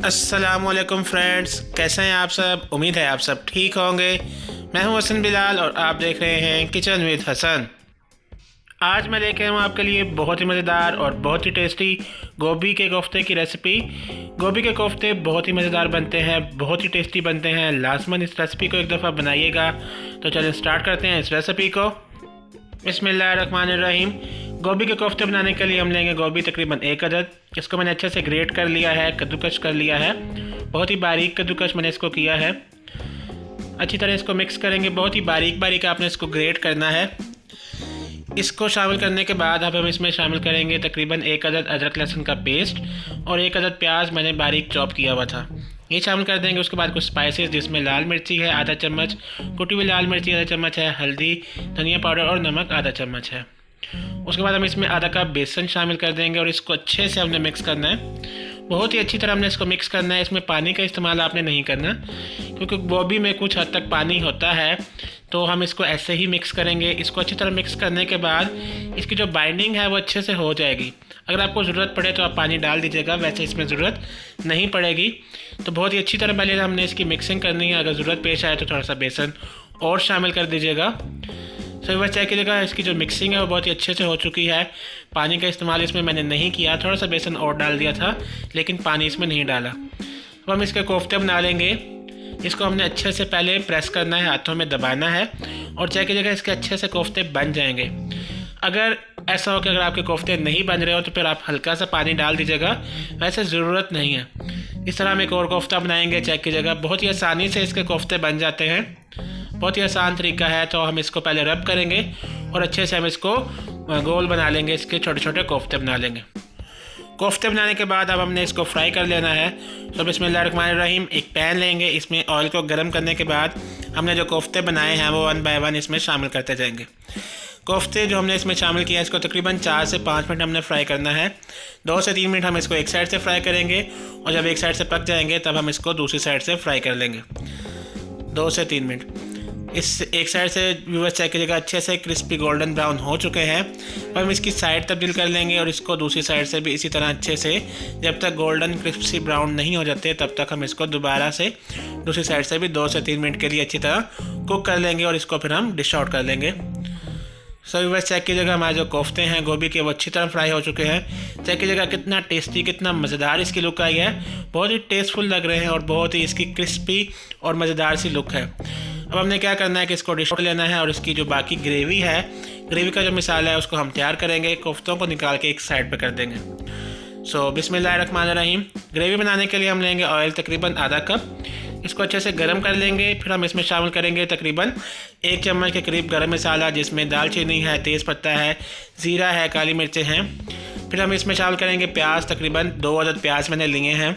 अस्सलाम वालेकुम फ्रेंड्स, कैसे हैं आप सब। उम्मीद है आप सब ठीक होंगे। मैं हूं हसन बिलाल और आप देख रहे हैं किचन विद हसन। आज मैं लेके आया हूँ आपके लिए बहुत ही मज़ेदार और बहुत ही टेस्टी गोभी के कोफ्ते की रेसिपी। गोभी के कोफ्ते बहुत ही मज़ेदार बनते हैं, बहुत ही टेस्टी बनते हैं। लाजमन इस रेसिपी को एक दफ़ा बनाइएगा। तो चलिए स्टार्ट करते हैं इस रेसिपी को। बिस्मिल्लाहिर्रहमानिर्रहीम। गोभी के कोफ्ते बनाने के लिए हम लेंगे गोभी तकरीबन 1 अदद। इसको मैंने अच्छे से ग्रेट कर लिया है, कद्दूकश कर लिया है। बहुत ही बारीक कद्दूकश मैंने इसको किया है। अच्छी तरह इसको मिक्स करेंगे, बहुत ही बारीक बारीक आपने इसको ग्रेट करना है। इसको शामिल करने के बाद अब हम इसमें शामिल करेंगे तकरीबन 1 अदद अदरक लहसुन का पेस्ट और 1 अदद प्याज मैंने बारीक चॉप किया हुआ था, ये शामिल कर देंगे। उसके बाद कुछ स्पाइसेस जिसमें लाल मिर्ची है आधा चम्मच, कुटी हुई लाल मिर्ची आधा चम्मच है, हल्दी, धनिया पाउडर और नमक आधा चम्मच है। उसके बाद हम इसमें आधा कप बेसन शामिल कर देंगे और इसको अच्छे से हमने मिक्स करना है। बहुत ही अच्छी तरह हमने इसको मिक्स करना है। इसमें पानी का इस्तेमाल आपने नहीं करना क्योंकि गोभी में कुछ हद तक पानी होता है, तो हम इसको ऐसे ही मिक्स करेंगे। इसको अच्छी तरह मिक्स करने के बाद इसकी जो बाइंडिंग है वो अच्छे से हो जाएगी। अगर आपको ज़रूरत पड़े तो आप पानी डाल दीजिएगा, वैसे इसमें ज़रूरत नहीं पड़ेगी। तो बहुत ही अच्छी तरह पहले हमने इसकी मिक्सिंग करनी है। अगर ज़रूरत पेश आए तो थोड़ा सा बेसन और शामिल कर दीजिएगा। तो बस चेक कीजिएगा इसकी जो मिक्सिंग है वो बहुत ही अच्छे से हो चुकी है। पानी का इस्तेमाल इसमें मैंने नहीं किया, थोड़ा सा बेसन और डाल दिया था लेकिन पानी इसमें नहीं डाला। अब हम इसके कोफ्ते बना लेंगे। इसको हमने अच्छे से पहले प्रेस करना है, हाथों में दबाना है और चेक कीजिएगा इसके अच्छे से कोफ्ते बन जाएंगे। अगर ऐसा हो कि अगर आपके कोफ्ते नहीं बन रहे हो तो फिर आप हल्का सा पानी डाल दीजिएगा, वैसे ज़रूरत नहीं है। इस तरह हम एक और कोफ्ता बनाएंगे। चेक कीजिएगा बहुत ही आसानी से इसके कोफ्ते बन जाते हैं, बहुत ही आसान तरीका है। तो हम इसको पहले रब करेंगे और अच्छे से हम इसको गोल बना लेंगे, इसके छोटे छोटे कोफ्ते बना लेंगे। कोफ्ते बनाने के बाद अब हमने इसको फ्राई कर लेना है। तो बिस्मिल्लाहिर्रहमानिर्रहीम, एक पैन लेंगे, इसमें ऑयल को गर्म करने के बाद हमने जो कोफ्ते बनाए हैं वो 1 बाय 1 इसमें शामिल करते जाएंगे। कोफ्ते जो हमने इसमें शामिल किया है इसको तकरीबन 4 से 5 मिनट हमने फ्राई करना है। 2 से 3 मिनट हम इसको एक साइड से फ्राई करेंगे और जब एक साइड से पक जाएंगे तब हम इसको दूसरी साइड से फ्राई कर लेंगे। 2 से 3 मिनट इस एक साइड से व्यूअर्स चेक कीजिएगा अच्छे से क्रिस्पी गोल्डन ब्राउन हो चुके हैं। अब हम इसकी साइड तब्दील कर लेंगे और इसको दूसरी साइड से भी इसी तरह अच्छे से जब तक गोल्डन क्रिस्पी ब्राउन नहीं हो जाते तब तक हम इसको दोबारा से दूसरी साइड से भी 2 से 3 मिनट के लिए अच्छी तरह कुक कर लेंगे और इसको फिर हम डिश आउट कर लेंगे। सो व्यूअर्स चेक कीजिएगा हमारे जो कोफ्ते हैं गोभी के वो अच्छी तरह फ्राई हो चुके हैं। चेक कीजिएगा कितना टेस्टी, कितना मज़ेदार इसकी लुक आई है। बहुत ही टेस्टफुल लग रहे हैं और बहुत ही इसकी क्रिस्पी और मज़ेदार सी लुक है। अब हमने क्या करना है कि इसको डिश आउट लेना है और इसकी जो बाकी ग्रेवी है, ग्रेवी का जो मिसाला है उसको हम तैयार करेंगे। कोफ्तों को निकाल के एक साइड पे कर देंगे। सो बिस्मिल्लाहिर्रहमानिर्रहीम। ग्रेवी बनाने के लिए हम लेंगे ऑयल तकरीबन आधा कप। इसको अच्छे से गर्म कर लेंगे। फिर हम इसमें शामिल करेंगे तकरीबन 1 चम्मच के करीब गरम मसाला, जिसमें दालचीनी है, तेज़पत्ता है, ज़ीरा है, काली मिर्चें हैं। फिर हम इसमें शामिल करेंगे प्याज, तकरीबन 2 अदद प्याज मैंने लिए हैं।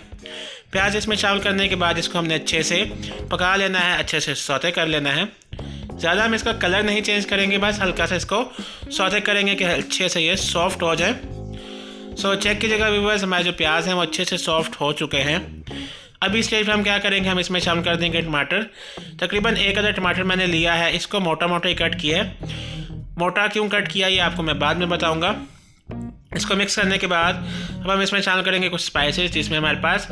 प्याज इसमें शामिल करने के बाद इसको हमने अच्छे से पका लेना है, अच्छे से सौते कर लेना है। ज़्यादा हम इसका कलर नहीं चेंज करेंगे, बस हल्का सा इसको सौते करेंगे कि अच्छे से ये सॉफ्ट हो जाए। सो चेक कीजिएगा व्यूअर्स हमारे जो प्याज हैं वो अच्छे से सॉफ्ट हो चुके हैं। अभी स्टेज पर हम क्या करेंगे, हम इसमें शामिल कर देंगे टमाटर। तकरीबन 1 अदद टमाटर मैंने लिया है, इसको मोटा मोटा ही कट किया है। मोटा क्यों कट किया ये आपको मैं बाद में बताऊँगा। इसको मिक्स करने के बाद अब हम इसमें शामिल करेंगे कुछ स्पाइसेस, जिसमें हमारे पास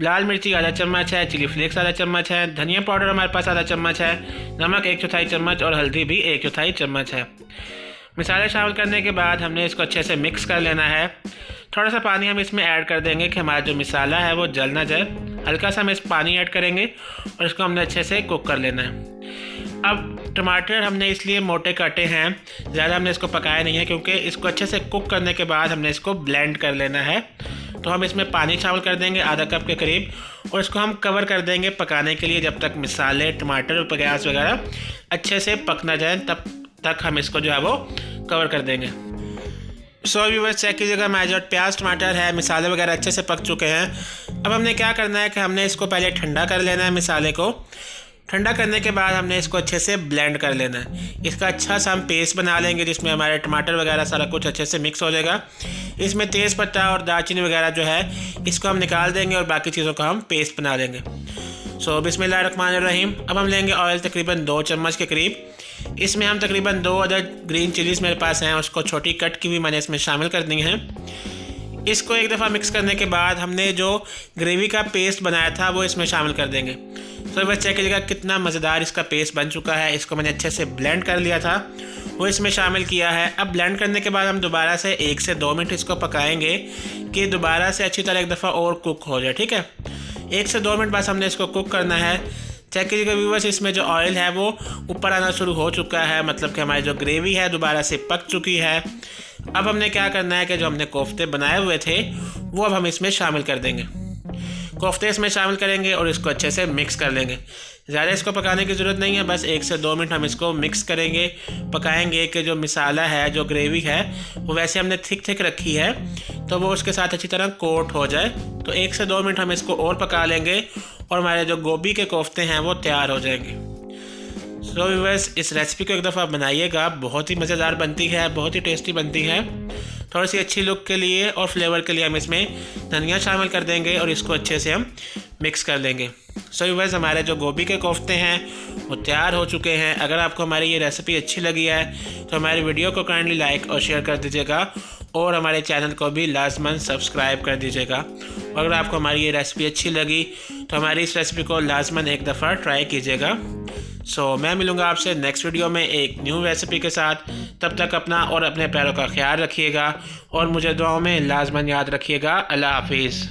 लाल मिर्ची आधा चम्मच है, चिली फ्लेक्स आधा चम्मच है, धनिया पाउडर हमारे पास आधा चम्मच है, नमक 1/4 चम्मच और हल्दी भी 1/4 चम्मच है। मसाले शामिल करने के बाद हमने इसको अच्छे से मिक्स कर लेना है। थोड़ा सा पानी हम इसमें ऐड कर देंगे कि हमारा जो मसाला है वो जल ना जाए। हल्का सा हम इस पानी ऐड करेंगे और इसको हमने अच्छे से कुक कर लेना है। अब टमाटर हमने इसलिए मोटे काटे हैं, ज़्यादा हमने इसको पकाया नहीं है क्योंकि इसको अच्छे से कुक करने के बाद हमने इसको ब्लेंड कर लेना है। तो हम इसमें पानी शामिल कर देंगे आधा कप के करीब और इसको हम कवर कर देंगे पकाने के लिए, जब तक मसाले, टमाटर और प्याज वगैरह अच्छे से पक ना जाए तब तक हम इसको जो है वो कवर कर देंगे। सो व्यूअर्स चेक कीजिएगा हमारे जो प्याज, टमाटर है, मसाले वगैरह अच्छे से पक चुके हैं। अब हमने क्या करना है कि हमने इसको पहले ठंडा कर लेना है। मसाले को ठंडा करने के बाद हमने इसको अच्छे से ब्लेंड कर लेना है। इसका अच्छा सा हम पेस्ट बना लेंगे जिसमें हमारे टमाटर वगैरह सारा कुछ अच्छे से मिक्स हो जाएगा। इसमें तेज़पत्ता और दालचीनी वगैरह जो है इसको हम निकाल देंगे और बाकी चीज़ों का हम पेस्ट बना देंगे। सो बिस्मिल्लाहिर्रहमानिर्रहीम। अब हम लेंगे ऑयल तकरीबन 2 चम्मच के करीब। इसमें हम तकरीबन 2 अदद ग्रीन चिलीज़ मेरे पास हैं, उसको छोटी कट की हुई मैंने इसमें शामिल कर दी हैं। इसको एक दफ़ा मिक्स करने के बाद हमने जो ग्रेवी का पेस्ट बनाया था वो इसमें शामिल कर देंगे। तो बस चेक कीजिएगा कितना मज़ेदार इसका पेस्ट बन चुका है। इसको मैंने अच्छे से ब्लेंड कर लिया था, वो इसमें शामिल किया है। अब ब्लेंड करने के बाद हम दोबारा से 1 से 2 मिनट इसको पकाएंगे कि दोबारा से अच्छी तरह एक दफ़ा और कुक हो जाए। ठीक है, 1 से 2 मिनट बस हमने इसको कुक करना है। चेक कीजिएगा व्यूअर्स, इसमें जो ऑयल है वो ऊपर आना शुरू हो चुका है, मतलब कि हमारी जो ग्रेवी है दोबारा से पक चुकी है। अब हमने क्या करना है कि जो हमने कोफ्ते बनाए हुए थे वो अब हम इसमें शामिल कर देंगे। कोफ्ते इसमें शामिल करेंगे और इसको अच्छे से मिक्स कर लेंगे। ज़्यादा इसको पकाने की ज़रूरत नहीं है, बस 1 से 2 मिनट हम इसको मिक्स करेंगे, पकाएंगे कि जो मसाला है, जो ग्रेवी है वो वैसे हमने थिक रखी है तो वो उसके साथ अच्छी तरह कोट हो जाए। तो 1 से 2 मिनट हम इसको और पका लेंगे और हमारे जो गोभी के कोफ्ते हैं वो तैयार हो जाएंगे। सो व्यूअर्स, इस रेसिपी को एक दफ़ा बनाइएगा, बहुत ही मज़ेदार बनती है, बहुत ही टेस्टी बनती है। थोड़ी सी अच्छी लुक के लिए और फ्लेवर के लिए हम इसमें धनिया शामिल कर देंगे और इसको अच्छे से हम मिक्स कर लेंगे। सो व्यूअर्स, हमारे जो गोभी के कोफ्ते हैं वो तैयार हो चुके हैं। अगर आपको हमारी ये रेसिपी अच्छी लगी है तो हमारी वीडियो को काइंडली लाइक और शेयर कर दीजिएगा और हमारे चैनल को भी लाजमन सब्सक्राइब कर दीजिएगा। और अगर आपको हमारी ये रेसिपी अच्छी लगी तो हमारी इस रेसिपी को लाजमन एक दफ़ा ट्राई कीजिएगा। सो मैं मिलूँगा आपसे नेक्स्ट वीडियो में एक न्यू रेसिपी के साथ। तब तक अपना और अपने पैरों का ख्याल रखिएगा और मुझे दुआओं में लाजमन याद रखिएगा। अल्लाह हाफिज़।